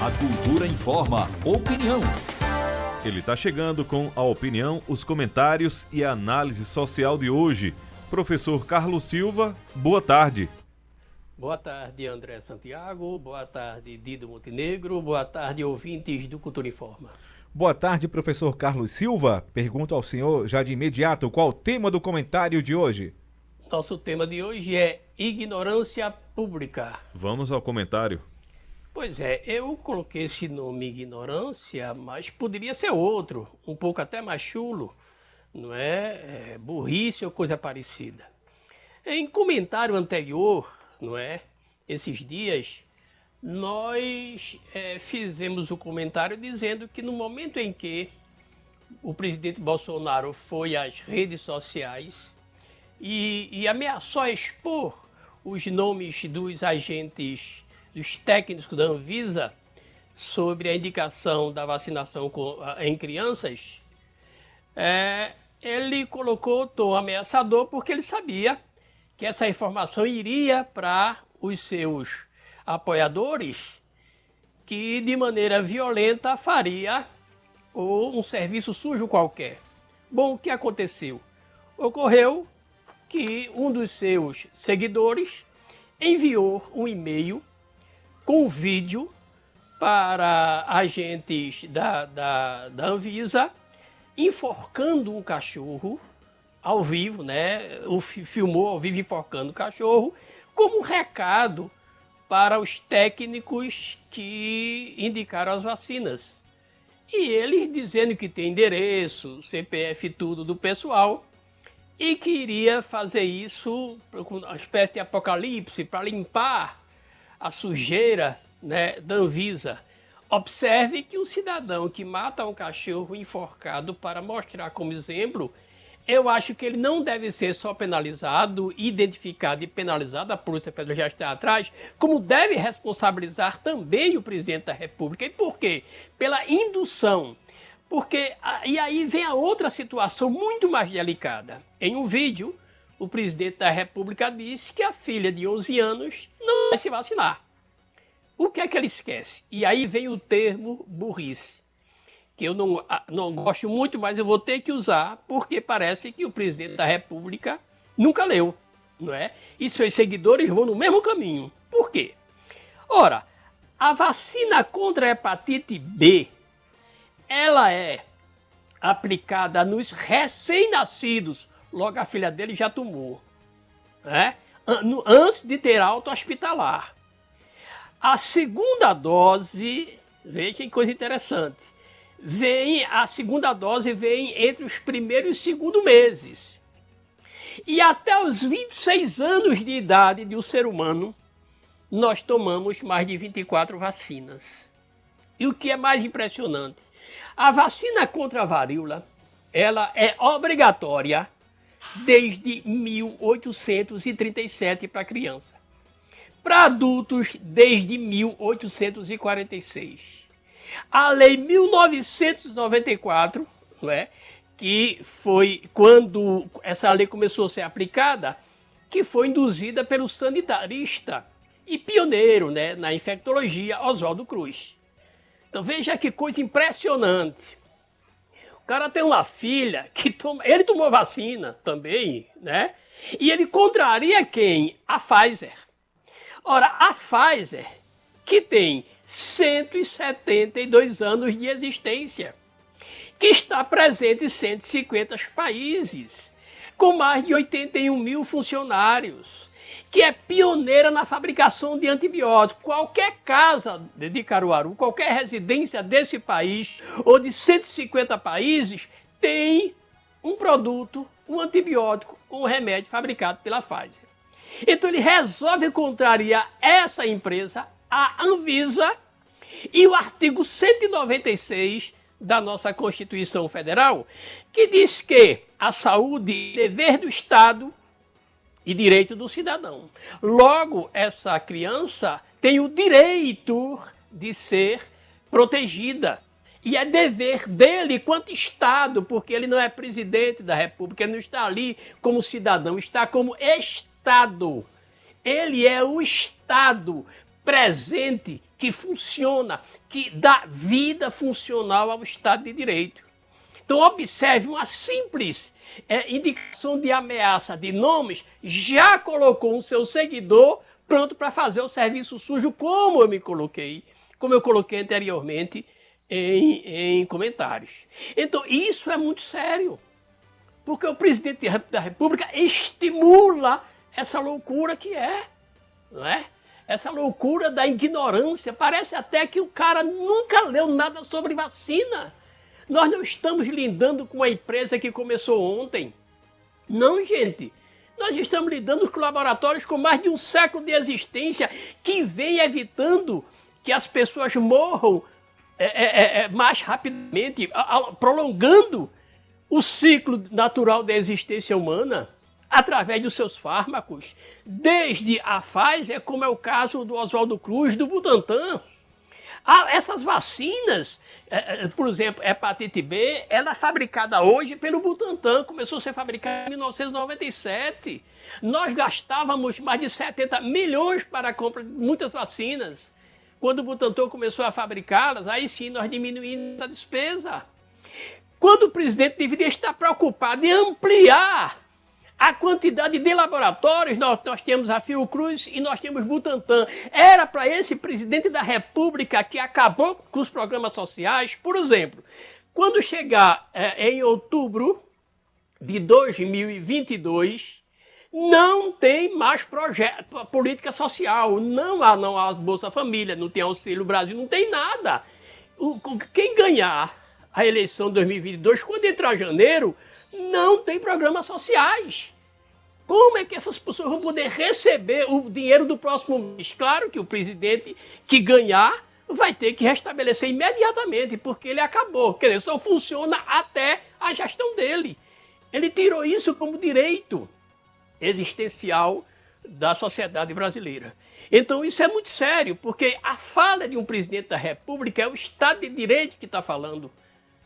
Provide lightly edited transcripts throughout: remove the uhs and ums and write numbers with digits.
A Cultura informa. Opinião. Ele está chegando com a opinião, os comentários e a análise social de hoje. Professor Carlos Silva, boa tarde. Boa tarde, André Santiago. Boa tarde, Dido Montenegro. Boa tarde, ouvintes do Cultura Informa. Boa tarde, professor Carlos Silva. Pergunto ao senhor já de imediato qual o tema do comentário de hoje. Nosso tema de hoje é ignorância pública. Vamos ao comentário. Pois é, eu coloquei esse nome ignorância, mas poderia ser outro, um pouco até mais chulo, não é? Burrice ou coisa parecida. Em comentário anterior, não é? Esses dias, nós fizemos o comentário dizendo que no momento em que o presidente Bolsonaro foi às redes sociais e ameaçou expor os nomes dos agentes, dos técnicos da Anvisa sobre a indicação da vacinação em crianças, ele colocou o tom ameaçador porque ele sabia que essa informação iria para os seus apoiadores, que de maneira violenta faria um serviço sujo qualquer. Bom, o que aconteceu? Ocorreu que um dos seus seguidores enviou um e-mail com vídeo para agentes da Anvisa enforcando um cachorro ao vivo, né? Filmou ao vivo enforcando o cachorro como um recado para os técnicos que indicaram as vacinas. E ele dizendo que tem endereço, CPF, tudo do pessoal, e que iria fazer isso com uma espécie de apocalipse para limpar a sujeira, né, da Anvisa. Observe que um cidadão que mata um cachorro enforcado para mostrar como exemplo, eu acho que ele não deve ser só penalizado, identificado e penalizado, a Polícia Federal já está atrás, como deve responsabilizar também o presidente da República. E por quê? Pela indução. Porque, e aí vem a outra situação muito mais delicada. Em um vídeo, o presidente da República disse que a filha de 11 anos não vai se vacinar. O que é que ele esquece? E aí vem o termo burrice, que eu não gosto muito, mas eu vou ter que usar, porque parece que o presidente da República nunca leu, não é? E seus seguidores vão no mesmo caminho. Por quê? Ora, a vacina contra a hepatite B, ela é aplicada nos recém-nascidos. Logo a filha dele já tomou, né? Antes de ter alta hospitalar. A segunda dose, veja que coisa interessante, a segunda dose vem entre os primeiros e segundo meses. E até os 26 anos de idade de um ser humano, nós tomamos mais de 24 vacinas. E o que é mais impressionante, a vacina contra a varíola, ela é obrigatória desde 1837 para criança. Para adultos, desde 1846. A Lei 1994, não é, que foi quando essa lei começou a ser aplicada, que foi induzida pelo sanitarista e pioneiro, né, na infectologia, Oswaldo Cruz. Então veja que coisa impressionante. O cara tem uma filha que ele tomou vacina também, né? E ele contraria quem? A Pfizer. Ora, a Pfizer, que tem 172 anos de existência, que está presente em 150 países, com mais de 81 mil funcionários, que é pioneira na fabricação de antibióticos. Qualquer casa de Caruaru, qualquer residência desse país, ou de 150 países, tem um produto, um antibiótico, um remédio fabricado pela Pfizer. Então ele resolve contrariar essa empresa, a Anvisa, e o artigo 196 da nossa Constituição Federal, que diz que a saúde é dever do Estado e direito do cidadão. Logo, essa criança tem o direito de ser protegida. E é dever dele quanto Estado, porque ele não é presidente da República, ele não está ali como cidadão, está como Estado. Ele é o Estado presente, que funciona, que dá vida funcional ao Estado de Direito. Então, observe, uma simples indicação de ameaça de nomes já colocou um seu seguidor pronto para fazer o serviço sujo, como eu coloquei anteriormente em comentários. Então, isso é muito sério, porque o presidente da República estimula essa loucura que não é? Essa loucura da ignorância. Parece até que o cara nunca leu nada sobre vacina. Nós não estamos lidando com uma empresa que começou ontem. Não, gente. Nós estamos lidando com laboratórios com mais de um século de existência que vem evitando que as pessoas morram mais rapidamente, prolongando o ciclo natural da existência humana através dos seus fármacos, desde a Pfizer, como é o caso do Oswaldo Cruz, do Butantan. Essas vacinas, por exemplo, hepatite B, ela é fabricada hoje pelo Butantan, começou a ser fabricada em 1997. Nós gastávamos mais de 70 milhões para a compra de muitas vacinas. Quando o Butantan começou a fabricá-las, aí sim nós diminuímos a despesa. Quando o presidente deveria estar preocupado em ampliar a quantidade de laboratórios, nós temos a Fiocruz e nós temos Butantan. Era para esse presidente da República que acabou com os programas sociais, por exemplo, quando chegar em outubro de 2022, não tem mais política social, não há Bolsa Família, não tem Auxílio Brasil, não tem nada. Quem ganhar a eleição de 2022, quando entrar janeiro, não tem programas sociais. Como é que essas pessoas vão poder receber o dinheiro do próximo mês? Claro que o presidente que ganhar vai ter que restabelecer imediatamente, porque ele acabou. Quer dizer, só funciona até a gestão dele. Ele tirou isso como direito existencial da sociedade brasileira. Então isso é muito sério, porque a fala de um presidente da República é o Estado de Direito que está falando.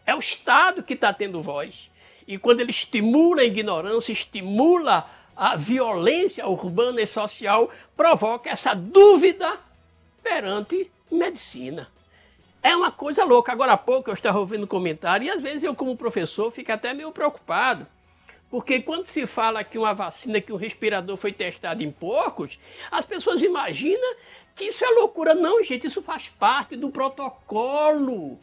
É o Estado que está tendo voz. E quando ele estimula a ignorância, estimula a violência urbana e social, provoca essa dúvida perante medicina. É uma coisa louca. Agora há pouco eu estava ouvindo um comentário e às vezes eu, como professor, fico até meio preocupado. Porque quando se fala que uma vacina, que um respirador foi testado em porcos, as pessoas imaginam que isso é loucura. Não, gente, isso faz parte do protocolo,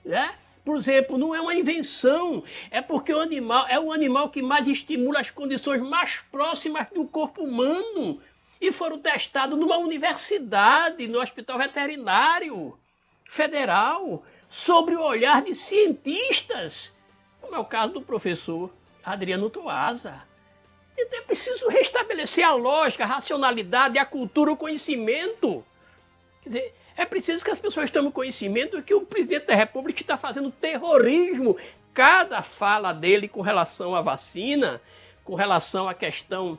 né? Por exemplo, não é uma invenção, é porque o animal é o animal que mais estimula as condições mais próximas do corpo humano. E foram testados numa universidade, no Hospital Veterinário Federal, sobre o olhar de cientistas, como é o caso do professor Adriano Toasa. Então é preciso restabelecer a lógica, a racionalidade, a cultura, o conhecimento. Quer dizer, é preciso que as pessoas tomem conhecimento de que o presidente da República está fazendo terrorismo. Cada fala dele com relação à vacina, com relação à questão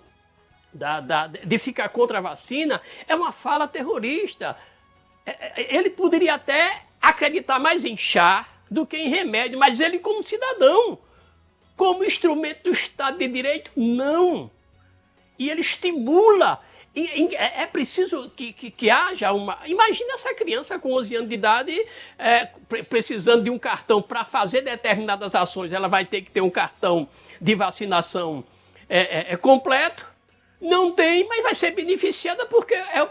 de ficar contra a vacina, é uma fala terrorista. Ele poderia até acreditar mais em chá do que em remédio, mas ele como cidadão, como instrumento do Estado de Direito, não. E ele estimula. É preciso que haja uma... Imagina essa criança com 11 anos de idade precisando de um cartão para fazer determinadas ações. Ela vai ter que ter um cartão de vacinação completo. Não tem, mas vai ser beneficiada porque é o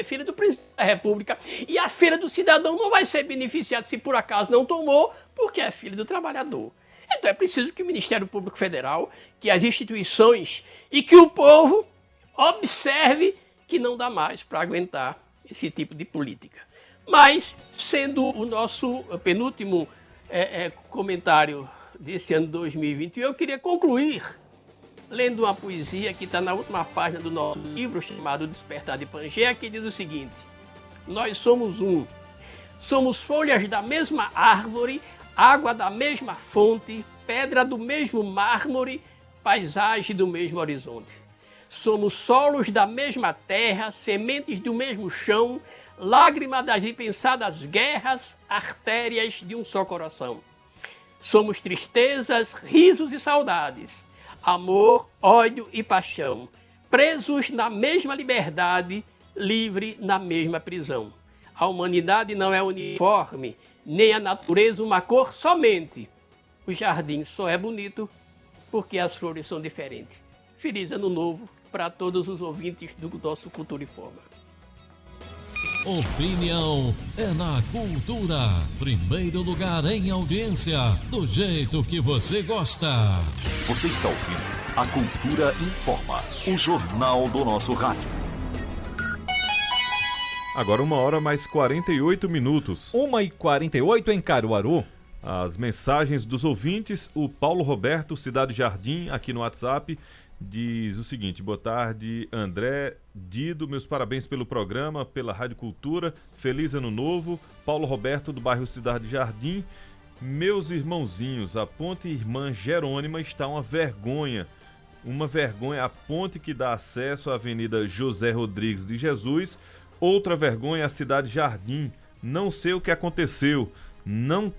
filho do presidente da República. E a filha do cidadão não vai ser beneficiada se por acaso não tomou, porque é filho do trabalhador. Então é preciso que o Ministério Público Federal, que as instituições e que o povo observe que não dá mais para aguentar esse tipo de política. Mas, sendo o nosso penúltimo comentário desse ano 2021, eu queria concluir lendo uma poesia que está na última página do nosso livro, chamado Despertar de Pangeia, que diz o seguinte: nós somos um, somos folhas da mesma árvore, água da mesma fonte, pedra do mesmo mármore, paisagem do mesmo horizonte. Somos solos da mesma terra, sementes do mesmo chão, lágrimas das impensadas guerras, artérias de um só coração. Somos tristezas, risos e saudades, amor, ódio e paixão, presos na mesma liberdade, livre na mesma prisão. A humanidade não é uniforme, nem a natureza uma cor somente. O jardim só é bonito porque as flores são diferentes. Feliz Ano Novo para todos os ouvintes do nosso Cultura em Forma. Opinião é na cultura. Primeiro lugar em audiência, do jeito que você gosta. Você está ouvindo a Cultura Informa, o jornal do nosso rádio. Agora 1h mais 48 minutos. 1h48 em Caruaru. As mensagens dos ouvintes, o Paulo Roberto, Cidade Jardim, aqui no WhatsApp, diz o seguinte: boa tarde, André, Dido, meus parabéns pelo programa, pela Rádio Cultura, feliz ano novo. Paulo Roberto, do bairro Cidade Jardim. Meus irmãozinhos, a ponte Irmã Jerônima está uma vergonha, a ponte que dá acesso à Avenida José Rodrigues de Jesus. Outra vergonha, a Cidade Jardim, não sei o que aconteceu, não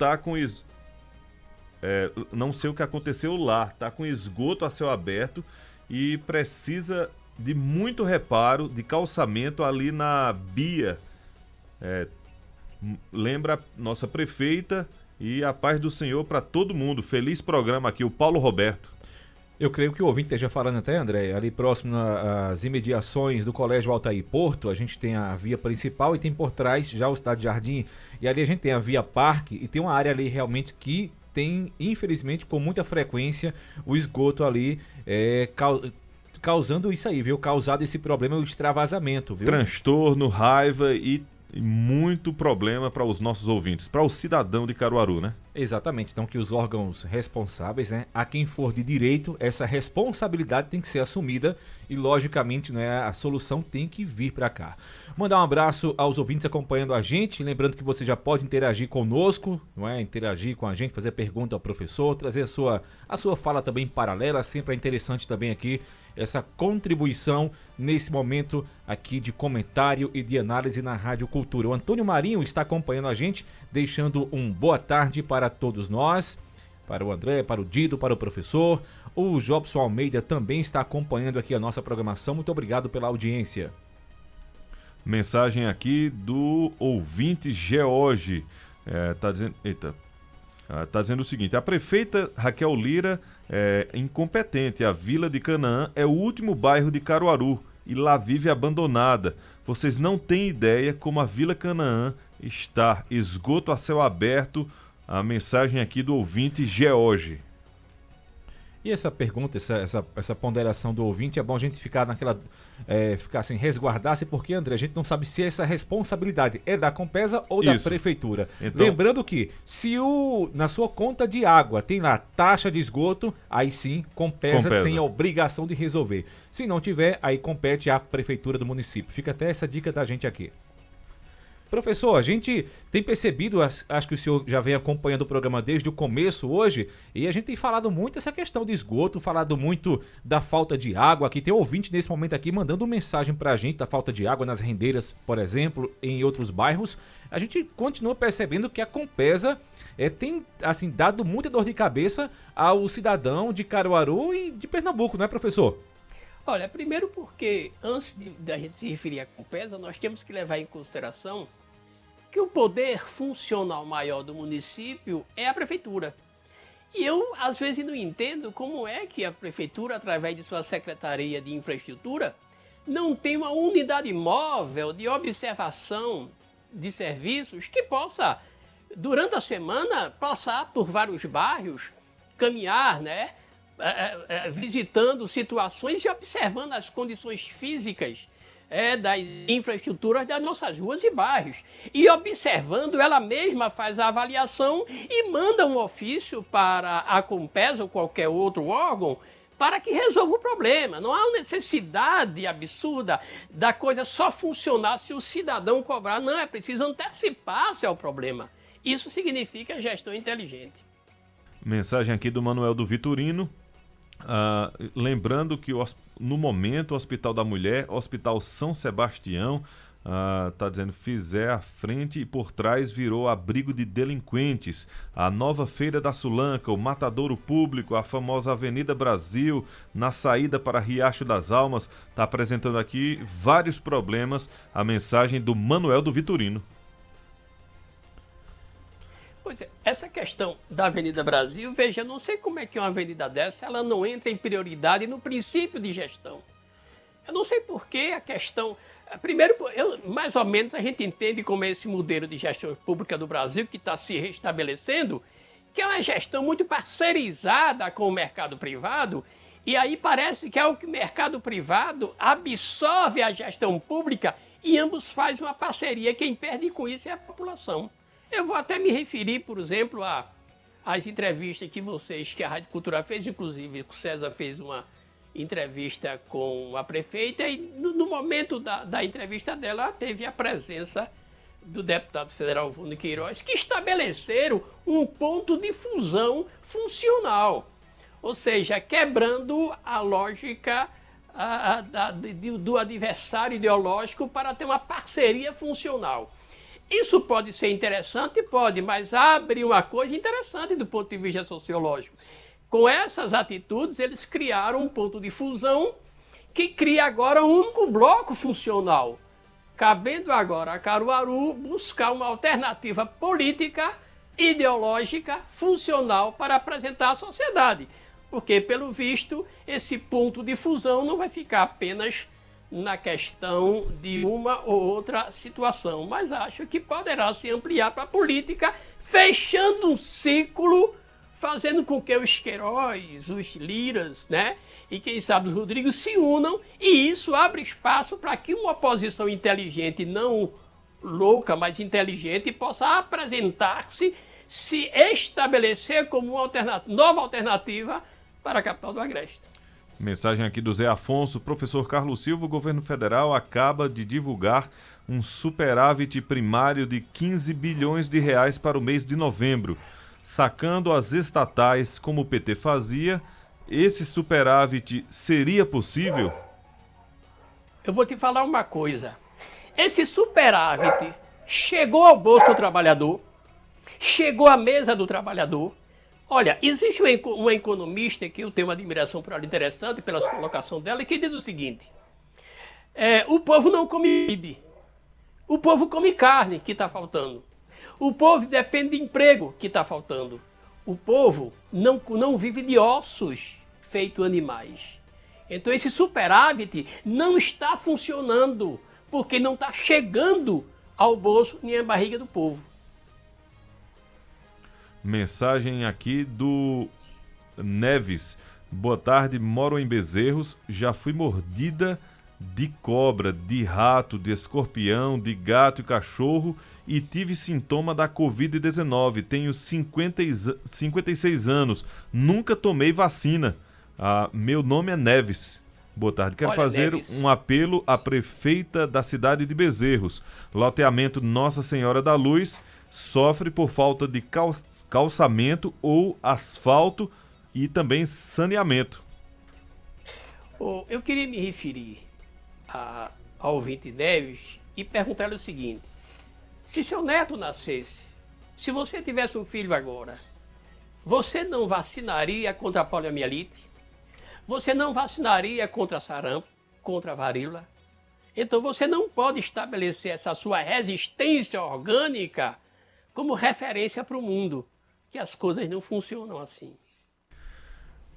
sei o que aconteceu lá, tá com esgoto a céu aberto e precisa de muito reparo, de calçamento ali na Bia. Lembra nossa prefeita, e a paz do Senhor para todo mundo. Feliz programa aqui, o Paulo Roberto. Eu creio que o ouvinte esteja falando até, André, ali próximo às imediações do Colégio Altair Porto, a gente tem a via principal e tem por trás já o Cidade Jardim, e ali a gente tem a via Parque e tem uma área ali realmente que tem, infelizmente, com muita frequência, o esgoto ali causando isso aí, viu? Causado esse problema, o extravasamento, viu? Transtorno, raiva e muito problema para os nossos ouvintes, para o cidadão de Caruaru, né? Exatamente, então que os órgãos responsáveis, né, a quem for de direito, essa responsabilidade tem que ser assumida e, logicamente, né, a solução tem que vir para cá. Mandar um abraço aos ouvintes acompanhando a gente, lembrando que você já pode interagir conosco, não é? Interagir com a gente, fazer pergunta ao professor, trazer a sua fala também paralela, sempre é interessante também aqui essa contribuição nesse momento aqui de comentário e de análise na Rádio Cultura. O Antônio Marinho está acompanhando a gente, deixando um boa tarde para todos nós, para o André, para o Dido, para o professor. O Jobson Almeida também está acompanhando aqui a nossa programação. Muito obrigado pela audiência. Mensagem aqui do ouvinte George. Tá dizendo o seguinte: a prefeita Raquel Lira é incompetente. A Vila de Canaã é o último bairro de Caruaru e lá vive abandonada. Vocês não têm ideia como a Vila Canaã está. Esgoto a céu aberto. A mensagem aqui do ouvinte George. E essa pergunta, essa ponderação do ouvinte, é bom a gente ficar naquela, ficar assim, resguardar-se, porque, André, a gente não sabe se essa responsabilidade é da Compesa ou da prefeitura. Então, lembrando que, se na sua conta de água tem lá taxa de esgoto, aí sim, Compesa tem a obrigação de resolver. Se não tiver, aí compete à prefeitura do município. Fica até essa dica da gente aqui. Professor, a gente tem percebido, acho que o senhor já vem acompanhando o programa desde o começo hoje, e a gente tem falado muito essa questão de esgoto, falado muito da falta de água. Aqui tem um ouvinte nesse momento aqui mandando mensagem pra gente da falta de água nas rendeiras, por exemplo, em outros bairros. A gente continua percebendo que a Compesa tem assim, dado muita dor de cabeça ao cidadão de Caruaru e de Pernambuco, não é, professor? Olha, primeiro porque antes da gente se referir à Compesa, nós temos que levar em consideração que o poder funcional maior do município é a prefeitura. E eu, às vezes, não entendo como é que a prefeitura, através de sua Secretaria de Infraestrutura, não tem uma unidade móvel de observação de serviços que possa, durante a semana, passar por vários bairros, caminhar, né? Visitando situações e observando as condições físicas das infraestruturas das nossas ruas e bairros. E observando, ela mesma faz a avaliação e manda um ofício para a Compesa ou qualquer outro órgão para que resolva o problema. Não há necessidade absurda da coisa só funcionar se o cidadão cobrar. Não, é preciso antecipar-se ao problema. Isso significa gestão inteligente. Mensagem aqui do Manuel do Vitorino. Lembrando que no momento o Hospital da Mulher, Hospital São Sebastião, Tá dizendo, fizer a frente e por trás virou abrigo de delinquentes. A nova Feira da Sulanca, o Matadouro Público, a famosa Avenida Brasil, na saída para Riacho das Almas, está apresentando aqui vários problemas. A mensagem do Manuel do Vitorino. Pois é, essa questão da Avenida Brasil, veja, eu não sei como é que uma avenida dessa, ela não entra em prioridade no princípio de gestão. Eu não sei por que a questão... Primeiro, mais ou menos a gente entende como é esse modelo de gestão pública do Brasil que está se restabelecendo, que é uma gestão muito parceirizada com o mercado privado, e aí parece que é o que o mercado privado absorve a gestão pública e ambos fazem uma parceria. Quem perde com isso é a população. Eu vou até me referir, por exemplo, às entrevistas que a Rádio Cultura fez, inclusive o César fez uma entrevista com a prefeita e no momento da entrevista dela teve a presença do deputado federal Vuno Queiroz, que estabeleceram um ponto de fusão funcional, ou seja, quebrando a lógica do adversário ideológico para ter uma parceria funcional. Isso pode ser interessante? Pode, mas abre uma coisa interessante do ponto de vista sociológico. Com essas atitudes, eles criaram um ponto de fusão que cria agora um único bloco funcional, cabendo agora a Caruaru buscar uma alternativa política, ideológica, funcional para apresentar à sociedade. Porque, pelo visto, esse ponto de fusão não vai ficar apenas na questão de uma ou outra situação, mas acho que poderá se ampliar para a política, fechando um ciclo, fazendo com que os Queiroz, os Liras, né, e quem sabe os Rodrigo se unam, e isso abre espaço para que uma oposição inteligente, não louca, mas inteligente, possa apresentar-se, se estabelecer como uma nova alternativa para a capital do Agreste. Mensagem aqui do Zé Afonso. Professor Carlos Silva, o governo federal acaba de divulgar um superávit primário de 15 bilhões de reais para o mês de novembro. Sacando as estatais como o PT fazia, esse superávit seria possível? Eu vou te falar uma coisa. Esse superávit chegou ao bolso do trabalhador, chegou à mesa do trabalhador. Olha, existe uma economista que eu tenho uma admiração por ela interessante, pela colocação dela, que diz o seguinte: o povo não come PIB, o povo come carne, que está faltando. O povo depende de emprego, que está faltando. O povo não vive de ossos feito animais. Então esse superávit não está funcionando, porque não está chegando ao bolso nem à barriga do povo. Mensagem aqui do Neves. Boa tarde, moro em Bezerros, já fui mordida de cobra, de rato, de escorpião, de gato e cachorro e tive sintoma da Covid-19. Tenho 56 anos, nunca tomei vacina. Meu nome é Neves. Boa tarde, quero fazer Neves, um apelo à prefeita da cidade de Bezerros. Loteamento Nossa Senhora da Luz sofre por falta de calçamento ou asfalto e também saneamento. Eu queria me referir ao ouvinte Neves e perguntar-lhe o seguinte: se seu neto nascesse, se você tivesse um filho agora, você não vacinaria contra a poliomielite? Você não vacinaria contra sarampo, contra a varíola? Então você não pode estabelecer essa sua resistência orgânica como referência para o mundo, que as coisas não funcionam assim.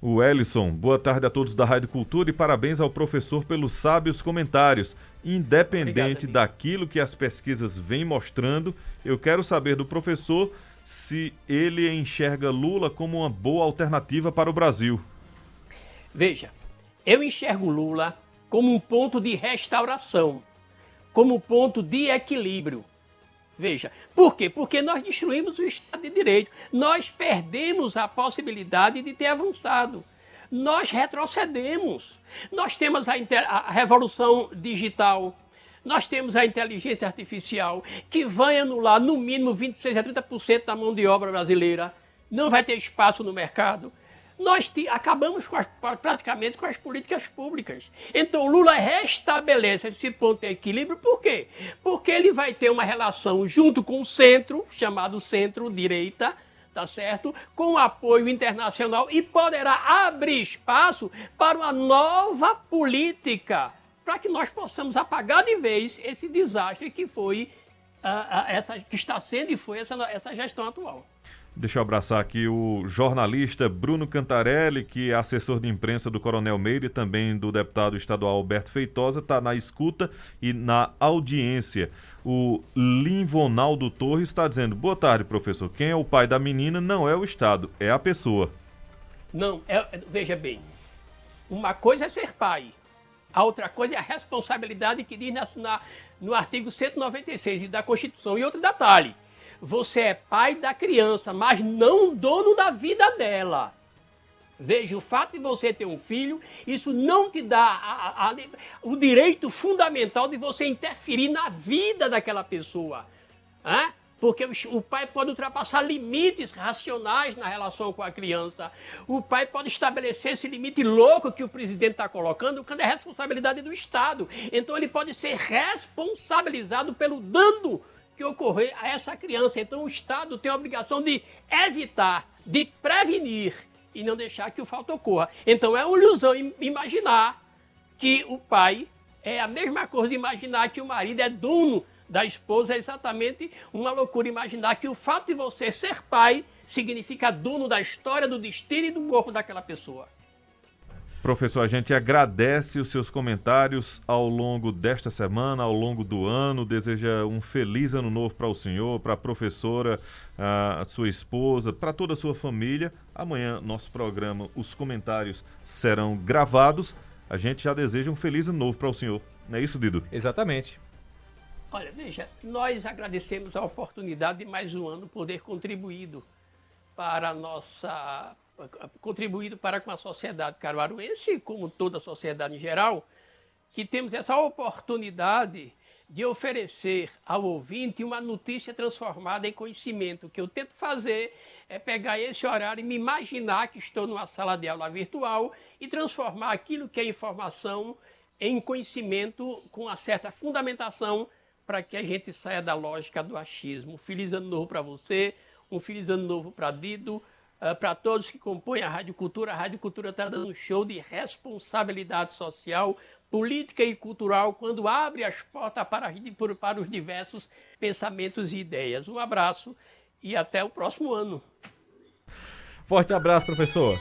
O Ellison, boa tarde a todos da Rádio Cultura e parabéns ao professor pelos sábios comentários. Independente daquilo que as pesquisas vêm mostrando, eu quero saber do professor se ele enxerga Lula como uma boa alternativa para o Brasil. Veja, eu enxergo Lula como um ponto de restauração, como um ponto de equilíbrio. Veja, por quê? Porque nós destruímos o Estado de Direito. Nós perdemos a possibilidade de ter avançado. Nós retrocedemos. Nós temos a revolução digital. Nós temos a inteligência artificial, que vai anular no mínimo 26% a 30% da mão de obra brasileira. Não vai ter espaço no mercado. nós acabamos praticamente com as políticas públicas. Então, o Lula restabelece esse ponto de equilíbrio, por quê? Porque ele vai ter uma relação junto com o centro, chamado centro-direita, tá certo? Com apoio internacional e poderá abrir espaço para uma nova política, para que nós possamos apagar de vez esse desastre que foi, que está sendo e foi essa gestão atual. Deixa eu abraçar aqui o jornalista Bruno Cantarelli, que é assessor de imprensa do Coronel Meire e também do deputado estadual Alberto Feitosa, está na escuta e na audiência. O Linvonaldo Torres está dizendo: boa tarde, professor. Quem é o pai da menina não é o Estado, é a pessoa. Não, veja bem, uma coisa é ser pai, a outra coisa é a responsabilidade que diz no artigo 196 da Constituição. E outro detalhe: você é pai da criança, mas não dono da vida dela. Veja, o fato de você ter um filho, isso não te dá o direito fundamental de você interferir na vida daquela pessoa. Porque o pai pode ultrapassar limites racionais na relação com a criança. O pai pode estabelecer esse limite louco que o presidente está colocando, quando é responsabilidade do Estado. Então ele pode ser responsabilizado pelo dano que ocorrer a essa criança. Então o Estado tem a obrigação de evitar, de prevenir e não deixar que o fato ocorra. Então é uma ilusão imaginar que o pai é a mesma coisa de imaginar que o marido é dono da esposa. É exatamente uma loucura imaginar que o fato de você ser pai significa dono da história, do destino e do corpo daquela pessoa. Professor, a gente agradece os seus comentários ao longo desta semana, ao longo do ano. Deseja um feliz ano novo para o senhor, para a professora, a sua esposa, para toda a sua família. Amanhã, nosso programa, os comentários serão gravados. A gente já deseja um feliz ano novo para o senhor. Não é isso, Dido? Exatamente. Olha, veja, nós agradecemos a oportunidade de mais um ano poder contribuído para com a sociedade caruaruense, como toda a sociedade em geral, que temos essa oportunidade de oferecer ao ouvinte uma notícia transformada em conhecimento. O que eu tento fazer é pegar esse horário e me imaginar que estou numa sala de aula virtual e transformar aquilo que é informação em conhecimento com uma certa fundamentação para que a gente saia da lógica do achismo. Um feliz ano novo para você, um feliz ano novo para Dido, para todos que compõem a Rádio Cultura. A Rádio Cultura está dando um show de responsabilidade social, política e cultural quando abre as portas para os diversos pensamentos e ideias. Um abraço e até o próximo ano. Forte abraço, professor.